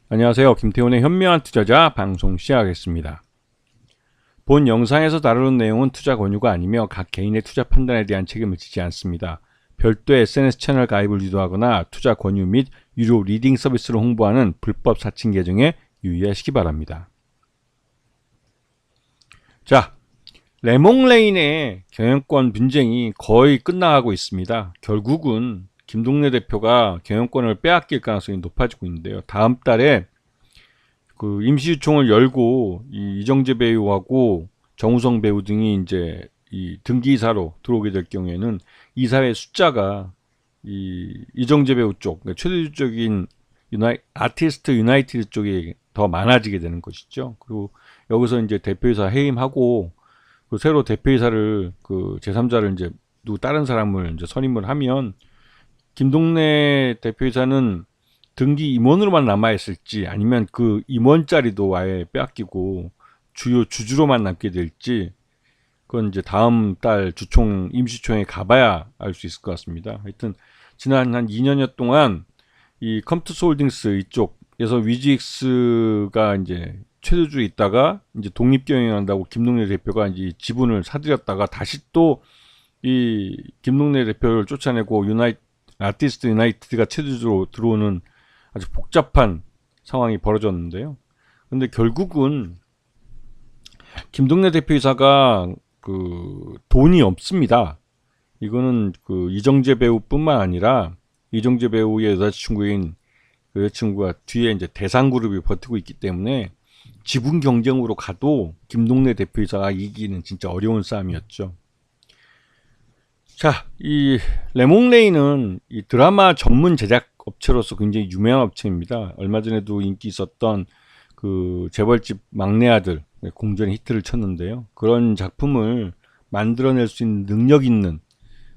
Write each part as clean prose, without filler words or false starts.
안녕하세요. 김태훈의 현명한 투자자 방송 시작하겠습니다. 본 영상에서 다루는 내용은 투자 권유가 아니며 각 개인의 투자 판단에 대한 책임을 지지 않습니다. 별도의 SNS 채널 가입을 유도하거나 투자 권유 및 유료 리딩 서비스를 홍보하는 불법 사칭 계정에 유의하시기 바랍니다. 자, 레몽레인의 경영권 분쟁이 거의 끝나가고 있습니다. 결국은 김동래 대표가 경영권을 빼앗길 가능성이 높아지고 있는데요. 다음 달에 그 임시유총을 열고 이정재 배우하고 정우성 배우 등이 이제 이 등기이사로 들어오게 될 경우에는 이사회 숫자가 이정재 배우 쪽, 그러니까 최대적인 아티스트 유나이티드 쪽이 더 많아지게 되는 것이죠. 그리고 여기서 이제 대표이사 해임하고 그 새로 대표이사를 그 제3자를 이제 누구 다른 사람을 이제 선임을 하면 김동래 대표이사는 등기 임원으로만 남아있을지 아니면 그 임원 자리도 아예 빼앗기고 주요 주주로만 남게 될지 그건 이제 다음 달 주총 임시총회에 가봐야 알 수 있을 것 같습니다. 하여튼 지난 한 2년여 동안 이 컴투스홀딩스 이쪽에서 위지익스가 이제 최대주에 있다가 이제 독립 경영한다고 김동래 대표가 이제 지분을 사들였다가 다시 또 이 김동래 대표를 쫓아내고 아티스트 유나이티드가 최대주로 들어오는 아주 복잡한 상황이 벌어졌는데요. 근데 결국은 김동래 대표이사가 그 돈이 없습니다. 이거는 그 이정재 배우뿐만 아니라 이정재 배우의 여자친구인 그 여자친구가 뒤에 이제 대상그룹이 버티고 있기 때문에 지분 경쟁으로 가도 김동래 대표이사가 이기는 진짜 어려운 싸움이었죠. 자, 이 레몽레인은 이 드라마 전문 제작 업체로서 굉장히 유명한 업체입니다. 얼마 전에도 인기 있었던 그 재벌집 막내 아들 공전의 히트를 쳤는데요. 그런 작품을 만들어낼 수 있는 능력 있는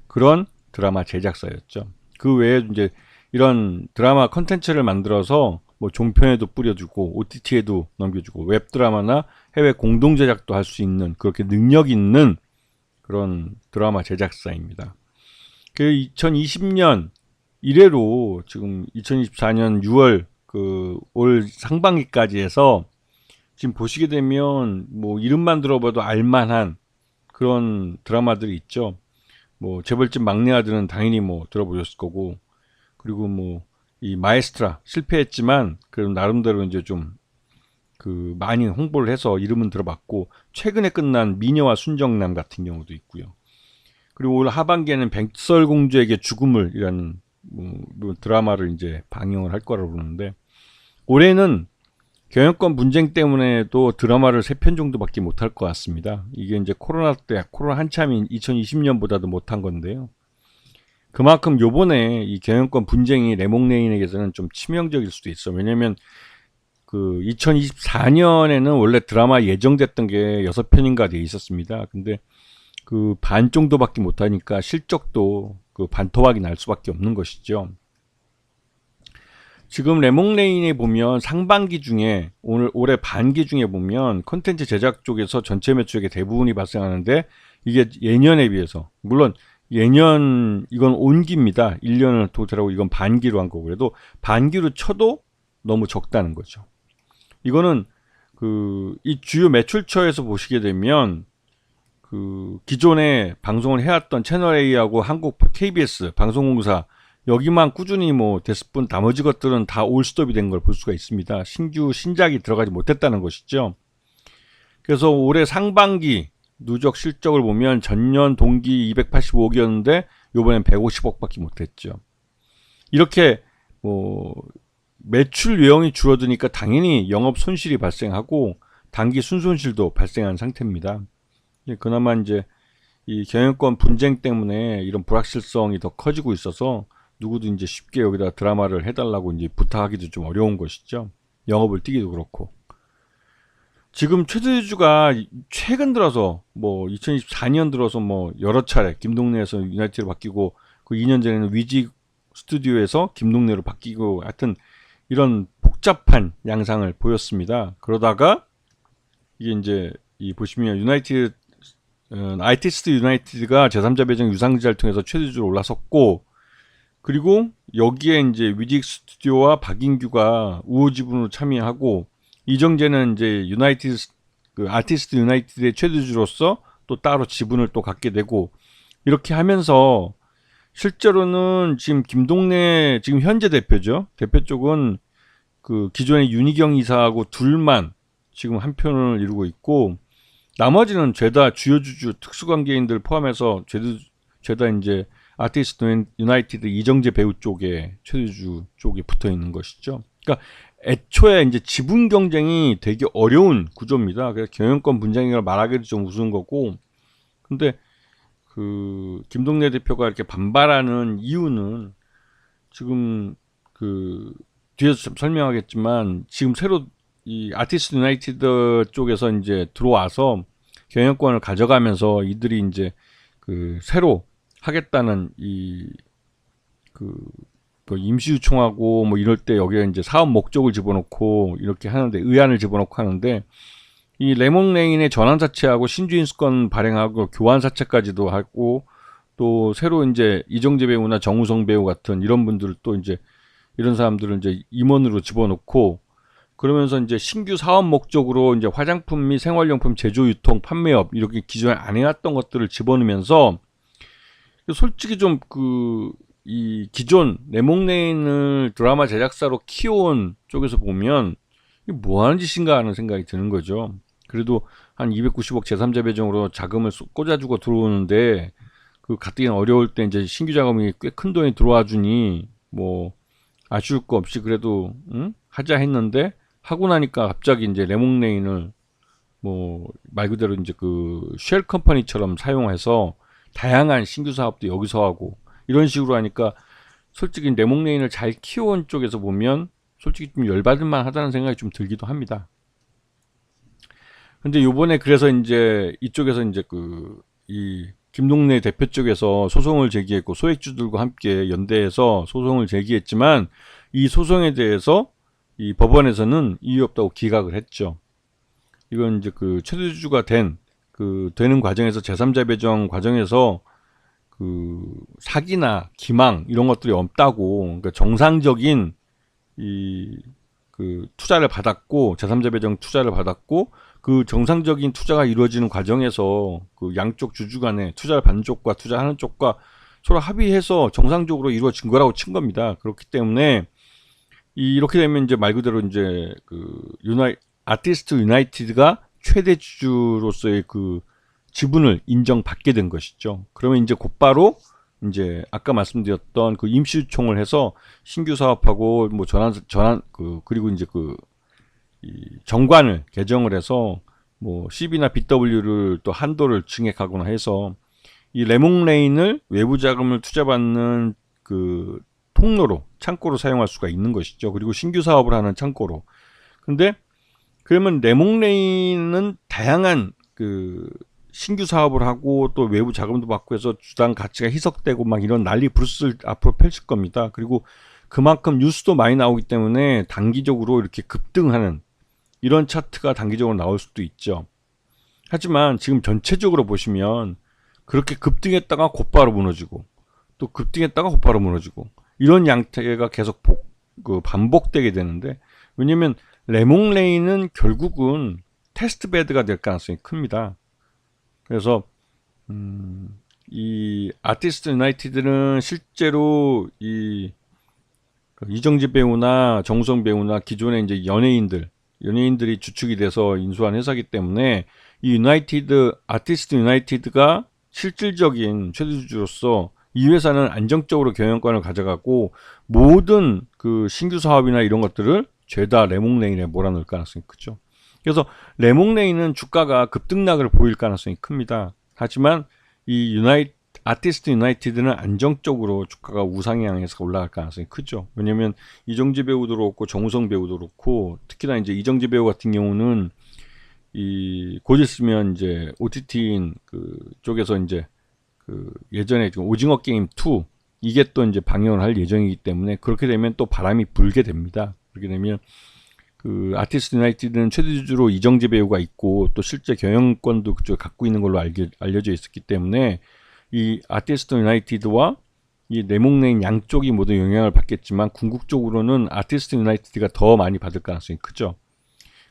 그런 드라마 제작사였죠. 그 외에 이제 이런 드라마 컨텐츠를 만들어서 뭐 종편에도 뿌려주고 OTT에도 넘겨주고 웹드라마나 해외 공동 제작도 할 수 있는 그렇게 능력 있는 그런 드라마 제작사입니다. 그 2020년 이래로 지금 2024년 6월 그 올 상반기까지 해서 지금 보시게 되면 뭐 이름만 들어봐도 알만한 그런 드라마들이 있죠. 뭐 재벌집 막내 아들은 당연히 뭐 들어보셨을 거고, 그리고 뭐 이 마에스트라 실패했지만 그래도 나름대로 이제 좀 그 많이 홍보를 해서 이름은 들어봤고, 최근에 끝난 미녀와 순정남 같은 경우도 있고요. 그리고 올 하반기에는 백설공주에게 죽음을이라는 뭐 드라마를 이제 방영을 할 거라고 그러는데, 올해는 경영권 분쟁 때문에도 드라마를 3편 정도밖에 못할 것 같습니다. 이게 이제 코로나 때, 코로나 한참인 2020년보다도 못한 건데요. 그만큼 요번에 이 경영권 분쟁이 레몽레인에게서는 좀 치명적일 수도 있어. 왜냐면 그 2024년에는 원래 드라마 예정됐던 게 6편인가 돼 있었습니다. 근데 그 반 정도밖에 못하니까 실적도 그 반토막이 날 수밖에 없는 것이죠. 지금 레몽레인에 보면 상반기 중에 올해 반기 중에 보면 콘텐츠 제작 쪽에서 전체 매출액의 대부분이 발생하는데, 이게 예년에 비해서, 물론 예년 이건 온기입니다. 1년을 토탈하고 이건 반기로 한 거고, 그래도 반기로 쳐도 너무 적다는 거죠. 이거는 그 이 주요 매출처에서 보시게 되면 그 기존에 방송을 해왔던 채널A하고 한국 KBS 방송공사 여기만 꾸준히 뭐 됐을 뿐 나머지 것들은 다 올스톱이 된 걸 볼 수가 있습니다. 신작이 들어가지 못했다는 것이죠. 그래서 올해 상반기 누적 실적을 보면 전년 동기 285억이었는데 요번엔 150억밖에 못했죠. 이렇게 뭐 매출 유형이 줄어드니까 당연히 영업 손실이 발생하고 단기 순손실도 발생한 상태입니다. 그나마 이제 이 경영권 분쟁 때문에 이런 불확실성이 더 커지고 있어서 누구도 이제 쉽게 여기다 드라마를 해달라고 이제 부탁하기도 좀 어려운 것이죠. 영업을 뛰기도 그렇고. 지금 최대주가 최근 들어서 뭐 2024년 들어서 뭐 여러 차례 김동래에서 유나이티드로 바뀌고, 그 2년 전에는 위지 스튜디오에서 김동래로 바뀌고, 하여튼 이런 복잡한 양상을 보였습니다. 그러다가 이게 이제 이 보시면 아티스트 유나이티드가 제3자 배정 유상증자를 통해서 최대주로 올라섰고, 그리고 여기에 이제 뮤직 스튜디오와 박인규가 우호 지분으로 참여하고 이정재는 이제 아티스트 유나이티드의 최대주로서 또 따로 지분을 또 갖게 되고 이렇게 하면서 실제로는 지금 김동래 지금 현재 대표죠. 대표 쪽은 그 기존의 윤희경 이사하고 둘만 지금 한 편을 이루고 있고 나머지는 죄다 주요 주주 특수관계인들 포함해서 죄다 이제 아티스트 유나이티드 이정재 배우 쪽에 최대주 쪽에 붙어 있는 것이죠. 그러니까 애초에 이제 지분 경쟁이 되게 어려운 구조입니다. 그래서 경영권 분쟁이라고 말하기도 좀 우스운 거고, 근데 그 김동래 대표가 이렇게 반발하는 이유는 지금 그 뒤에서 좀 설명하겠지만 지금 새로 이 아티스트 유나이티드 쪽에서 이제 들어와서 경영권을 가져가면서 이들이 이제 그 새로 하겠다는 그 임시유총하고 뭐 이럴 때 여기에 이제 사업 목적을 집어넣고 이렇게 하는데 의안을 집어넣고 하는데 이 레몬레인의 전환 사채하고 신주인수권 발행하고 교환 사채까지도 하고 또 새로 이제 이정재 배우나 정우성 배우 같은 이런 분들을 또 이제 이런 사람들을 이제 임원으로 집어넣고 그러면서 이제 신규 사업 목적으로 이제 화장품 및 생활용품 제조 유통 판매업 이렇게 기존에 안 해왔던 것들을 집어넣으면서 솔직히 좀 이 기존 레몬레인을 드라마 제작사로 키워온 쪽에서 보면 이게 뭐 하는 짓인가 하는 생각이 드는 거죠. 그래도 한 290억 제3자 배정으로 자금을 꽂아주고 들어오는데 그 가뜩이나 어려울 때 이제 신규 자금이 꽤 큰 돈이 들어와 주니 뭐 아쉬울 거 없이 그래도 하자 했는데 하고 나니까 갑자기 이제 레몬레인을 뭐 말 그대로 이제 그 쉘 컴퍼니처럼 사용해서 다양한 신규 사업도 여기서 하고 이런 식으로 하니까 솔직히 레몬레인을 잘 키워온 쪽에서 보면 솔직히 좀 열받을 만하다는 생각이 좀 들기도 합니다. 근데 요번에 그래서 이제 이쪽에서 이제 이 김동래 대표 쪽에서 소송을 제기했고 소액주들과 함께 연대해서 소송을 제기했지만 이 소송에 대해서 이 법원에서는 이유 없다고 기각을 했죠. 이건 이제 그 최대주주가 되는 과정에서 제3자 배정 과정에서 그 사기나 기망 이런 것들이 없다고 그러니까 정상적인 그 투자를 받았고 제3자 배정 투자를 받았고 그 정상적인 투자가 이루어지는 과정에서 그 양쪽 주주 간에 투자를 받는 쪽과 투자하는 쪽과 서로 합의해서 정상적으로 이루어진 거라고 친 겁니다. 그렇기 때문에 이렇게 되면 이제 말 그대로 이제 그 아티스트 유나이티드가 최대 주주로서의 그 지분을 인정받게 된 것이죠. 그러면 이제 곧바로 이제 아까 말씀드렸던 그 임시유총을 해서 신규 사업하고 뭐 그리고 이제 이 정관을 개정을 해서 뭐 CB나 BW를 또 한도를 증액하거나 해서 이 레몬레인을 외부 자금을 투자받는 그 통로로 창고로 사용할 수가 있는 것이죠. 그리고 신규 사업을 하는 창고로. 근데 그러면 레몬레인은 다양한 그 신규 사업을 하고 또 외부 자금도 받고 해서 주당 가치가 희석되고 막 이런 난리 브루스를 앞으로 펼칠 겁니다. 그리고 그만큼 뉴스도 많이 나오기 때문에 단기적으로 이렇게 급등하는 이런 차트가 단기적으로 나올 수도 있죠. 하지만 지금 전체적으로 보시면 그렇게 급등했다가 곧바로 무너지고 또 급등했다가 곧바로 무너지고 이런 양태가 계속 반복되게 되는데 왜냐면 레몬레인은 결국은 테스트베드가 될 가능성이 큽니다. 그래서 이 아티스트 유나이티드는 실제로 이정재 배우나 정우성 배우나 기존의 이제 연예인들이 주축이 돼서 인수한 회사이기 때문에 이 아티스트 유나이티드가 실질적인 최대주주로서 이 회사는 안정적으로 경영권을 가져가고 모든 그 신규 사업이나 이런 것들을 죄다 레몬레인에 몰아넣을 가능성이 크죠. 그래서 레몬레인은 주가가 급등락을 보일 가능성이 큽니다. 하지만 이 아티스트 유나이티드는 안정적으로 주가가 우상향해서 올라갈 가능성이 크죠. 왜냐면 이정재 배우도 그렇고 정우성 배우도 그렇고 특히나 이제 이정재 배우 같은 경우는 곧 있으면 이제 OTT인 그 쪽에서 이제 그 예전에 오징어 게임 2 이게 또 이제 방영을 할 예정이기 때문에 그렇게 되면 또 바람이 불게 됩니다. 그렇게 되면 그 아티스트 유나이티드는 최대주주로 이정재 배우가 있고 또 실제 경영권도 그쪽에 갖고 있는 걸로 알려져 있었기 때문에 이 아티스트 유나이티드와 이 레몽레인 양쪽이 모두 영향을 받겠지만 궁극적으로는 아티스트 유나이티드가 더 많이 받을 가능성이 크죠.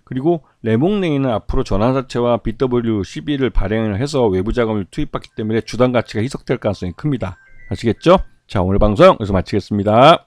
그리고 레몽레인은 앞으로 전환사채와 BW12를 발행을 해서 외부 자금을 투입받기 때문에 주당 가치가 희석될 가능성이 큽니다. 아시겠죠? 자, 오늘 방송 여기서 마치겠습니다.